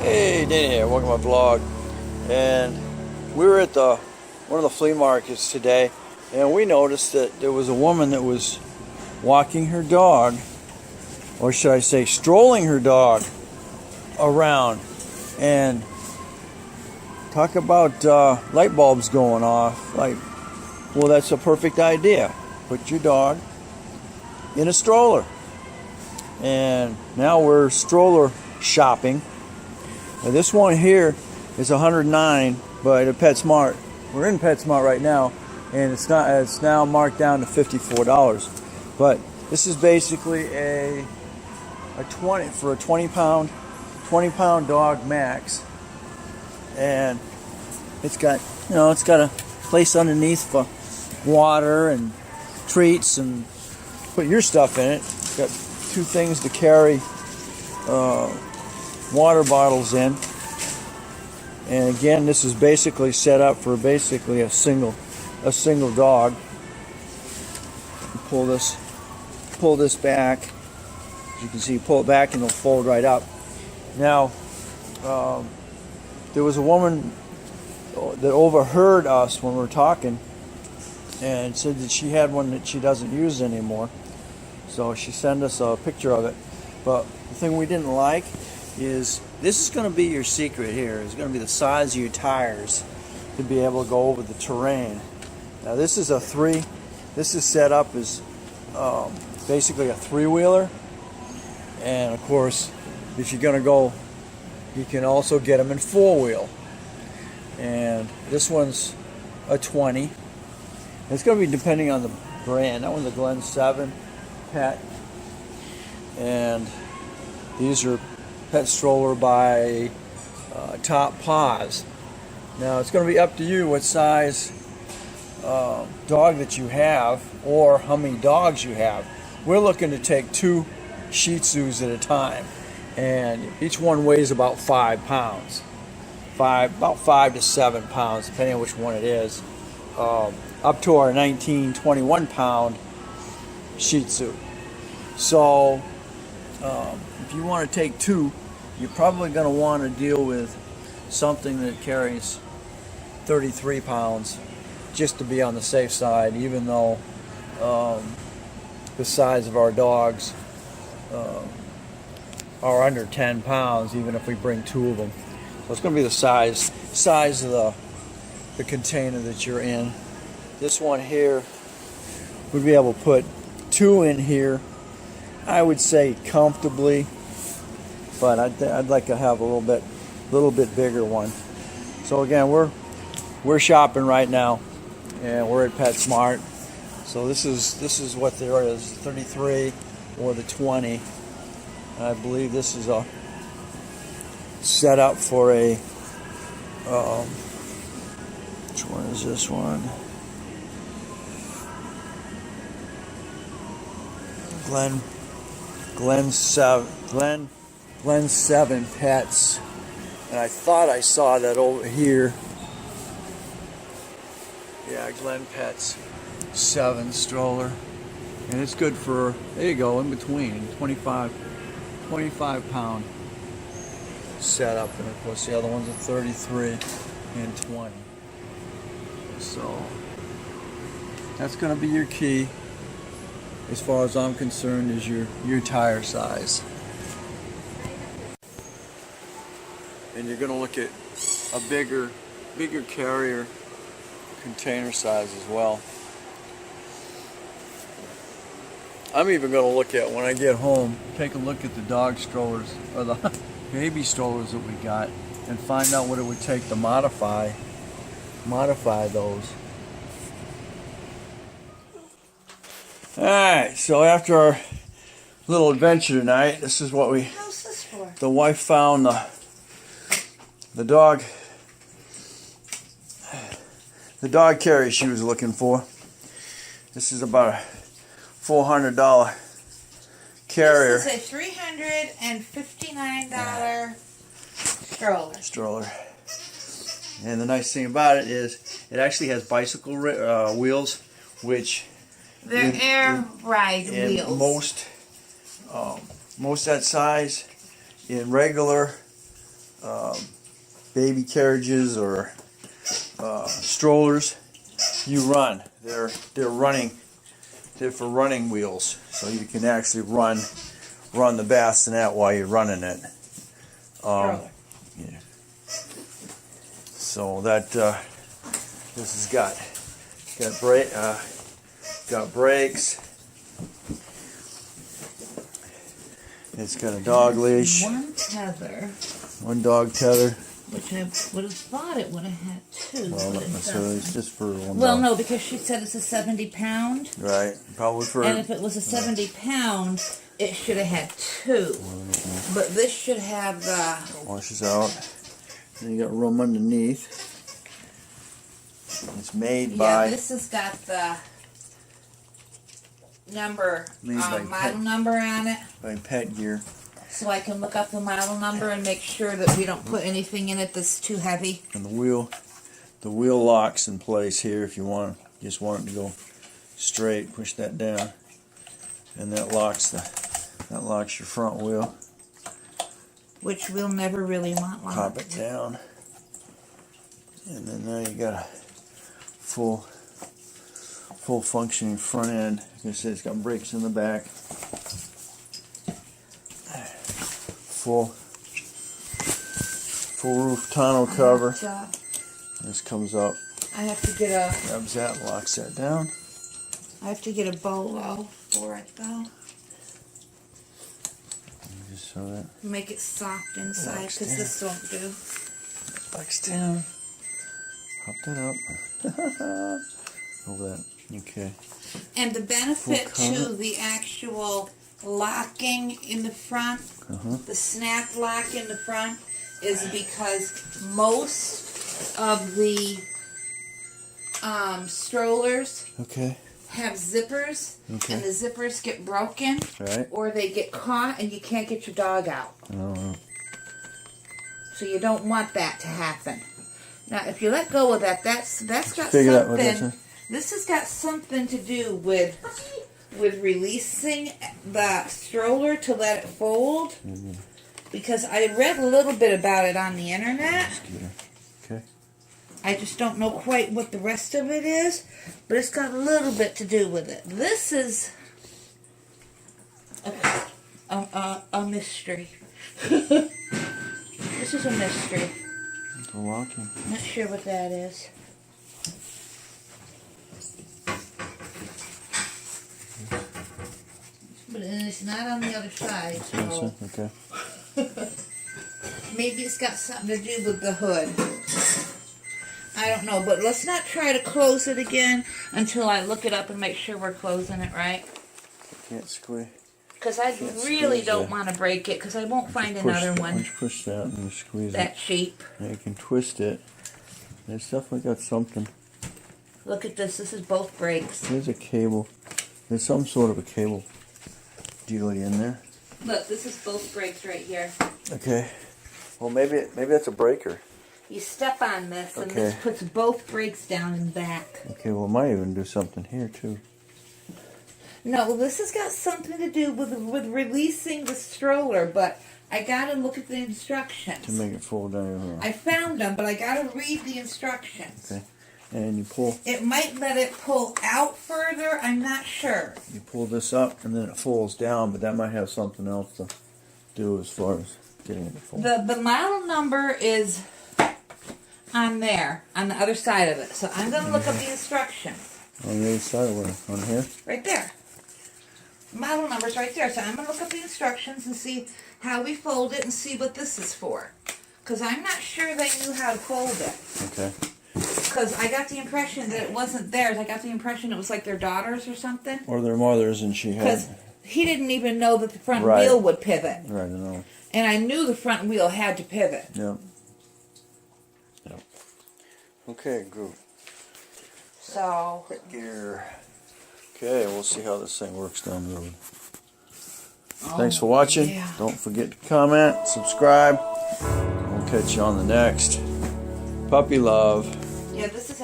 Hey, Danny here. Welcome to my vlog. And we were at one of the flea markets today, and we noticed that there was a woman that was walking her dog, or should I say strolling her dog around. And talk about light bulbs going off. Like, well, that's a perfect idea. Put your dog in a stroller. And now we're stroller shopping. Now this one here is $109, but at PetSmart, we're in PetSmart right now, and it's now marked down to $54. But this is basically a 20 pound dog max, and it's got a place underneath for water and treats and put your stuff in it. It's got two things to carry water bottles in, and again, this is basically set up for basically a single dog. Pull this back. As you can see, pull it back and it'll fold right up. Now, there was a woman that overheard us when we were talking and said that she had one that she doesn't use anymore. So she sent us a picture of it. But the thing we didn't like is this is going to be your secret here. It's going to be the size of your tires to be able to go over the terrain. Now this is set up as basically a three-wheeler, and of course if you're going to go, you can also get them in four-wheel. And this one's a 20. It's going to be depending on the brand. That one's a Glen 7 Pet, and these are Pet Stroller by Top Paws. Now it's going to be up to you what size dog that you have, or how many dogs you have. We're looking to take 2 Shih Tzus at a time, and each one weighs about 5 pounds, about 5 to 7 pounds, depending on which one it is, up to our 21 pound Shih Tzu. So if you want to take 2, you're probably going to want to deal with something that carries 33 pounds just to be on the safe side, even though the size of our dogs are under 10 pounds, even if we bring 2 of them. So it's going to be the size of the container that you're in. This one here would be able to put 2 in here, I would say comfortably, but I'd like to have a little bit bigger one. So again, we're shopping right now, and we're at PetSmart. So this is what there is: 33 or the 20. And I believe this is a setup for a which one is this one? Glen 7 Pets, and I thought I saw that over here. Yeah, Glen Pets 7 stroller, and it's good for, there you go, in between 25 pound setup, and of course the other ones are 33 and 20. So that's going to be your key, as far as I'm concerned, is your tire size. And you're going to look at a bigger carrier container size as well. I'm even going to look at, when I get home, take a look at the dog strollers or the baby strollers that we got, and find out what it would take to modify those. Alright, so after our little adventure tonight, this is what How's this for? the wife found the dog carrier she was looking for. This is about a $400 carrier. This is a $359 stroller. And the nice thing about it is it actually has bicycle wheels, which they're air ride wheels. Most that size in regular baby carriages or strollers, you run. They're running. They're for running wheels, so you can actually run the bassinet while you're running it. Yeah. So that this has got brakes. It's got a dog leash. One tether. One dog tether. Which I would have thought it would have had two. Well, but it so doesn't. it's just for one Well, dog. no, because she said it's a 70-pound. Right. Probably for. And if it was a 70-pound, it should have had two. But this should have the. Washes out. Then you got room underneath. It's made by. Yeah, this has got the number, Made by model Pet. number on it. By Pet Gear. So I can look up the model number and make sure that we don't put anything in it that's too heavy. And the wheel locks in place here if you just want it to go straight. Push that down, and that locks your front wheel. Which we'll never really want locked. Pop it down, and then now you got a full functioning front end. Like I said, it's got brakes in the back. Full roof tonneau cover. This comes up, I have to get a. grabs that, locks that down. I have to get a bolo for it though. Just so that Make it soft inside Locks because down. this won't do. locks down. Pop that up. Over that. Okay. And the benefit Full cover. to the actual locking in the front, the snap lock in the front, is because most of the strollers Okay. have zippers, Okay. and the zippers get broken, Right. or they get caught and you can't get your dog out. Oh, So you don't want that to happen. Now, if you let go of that, that's got Figure out what that's something. This has got something to do with releasing the stroller to let it fold. Because I read a little bit about it on the internet. okay. I just don't know quite what the rest of it is, but it's got a little bit to do with it. This is a mystery. This is a mystery. For walking. Not sure what that is. But it's not on the other side, so Okay. maybe it's got something to do with the hood. I don't know, but let's not try to close it again until I look it up and make sure we're closing it right. Can't squeeze. Because I Can't really squeeze don't that. want to break it, because I won't find another one Once you push that and you squeeze that it, cheap. and you can twist it. It's definitely got something. Look at this. This is both brakes. There's a cable. There's some sort of a cable dealie in there. Look, this is both brakes right here. Okay. Well, maybe that's a breaker. You step on this, and Okay. this puts both brakes down and back. Okay. Well, it might even do something here too. No, this has got something to do with releasing the stroller, but I gotta look at the instructions. To make it fold down. I found them, but I gotta read the instructions. Okay. And you pull It might let it pull out further, I'm not sure. this up, and then it folds down. But that might have something else to do as far as getting it to fold. The model number is on there, on the other side of it. So I'm gonna look up the instructions. On the other side, where? On here? Right there. Model number's right there. So I'm going to look up the instructions and see how we fold it and see what this is for. Because I'm not sure they knew how to fold it. Okay. Because I got the impression that it wasn't theirs. I got the impression it was like their daughter's or something. Or their mothers, and she had. Because he didn't even know that the front Right. wheel would pivot. Right. I know. And I knew the front wheel had to pivot. Yep. Yep. Okay. Good. So, Gear. Okay, we'll see how this thing works down the road. Thanks for watching. yeah. Don't forget to comment, subscribe. We'll catch you on the next. Puppy love. yeah, this is